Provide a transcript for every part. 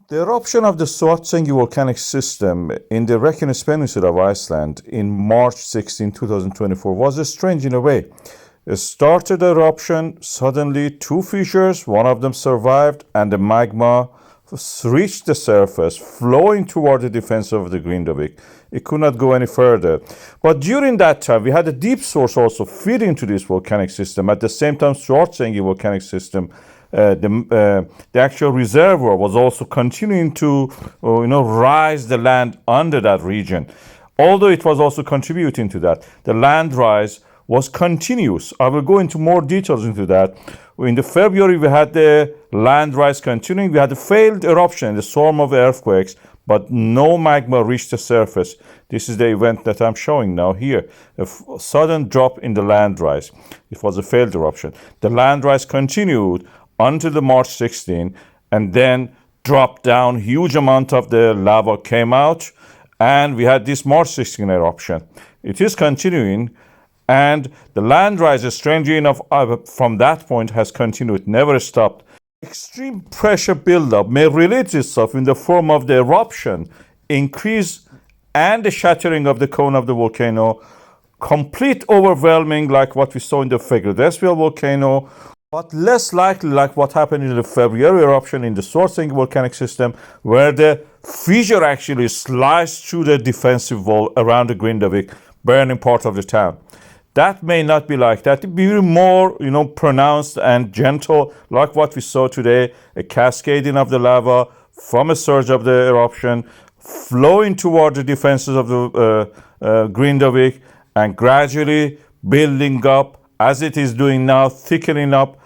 The eruption of the Svartsengi volcanic system in the Reykjanes Peninsula of Iceland in March 16, 2024 was strange in a way. It started the eruption, suddenly two fissures, one of them survived, and the magma reached the surface, flowing toward the defense of the Grindavik. It could not go any further. But during that time, we had a deep source also feeding to this volcanic system. At the same time, Svartsengi volcanic system, the actual reservoir was also continuing to rise the land under that region. Although it was also contributing to that, the land rise was continuous. I will go into more details into that. In the February, we had the land rise continuing. We had a failed eruption, the storm of earthquakes, but no magma reached the surface. This is the event that I'm showing now here. A sudden drop in the land rise. It was a failed eruption. The land rise continued until the March 16, and then dropped down. Huge amount of the lava came out, and we had this March 16 eruption. It is continuing, and the land rise, strangely enough, from that point has continued, never stopped. Extreme pressure buildup may relate itself in the form of the eruption, increase, and the shattering of the cone of the volcano, complete overwhelming like what we saw in the Fagradalsfjall volcano, but less likely like what happened in the February eruption in the Svartsengi volcanic system, where the fissure actually sliced through the defensive wall around the Grindavik, burning part of the town. That may not be like that. It be more, pronounced and gentle, like what we saw today, a cascading of the lava from a surge of the eruption, flowing toward the defenses of the Grindavik, and gradually building up, as it is doing now, thickening up,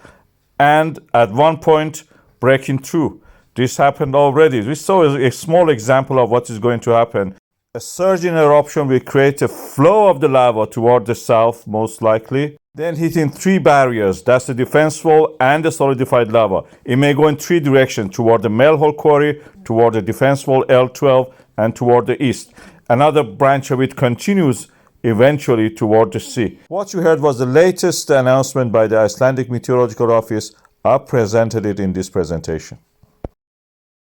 and at one point breaking through. This happened already. We saw a small example of what is going to happen. A surge in eruption will create a flow of the lava toward the south, most likely, then hitting three barriers. That's the defense wall and the solidified lava. It may go in three directions, toward the Melhol quarry, toward the defense wall L12, and toward the east. Another branch of it continues eventually toward the sea. What you heard was the latest announcement by the Icelandic Meteorological Office. I presented it in this presentation.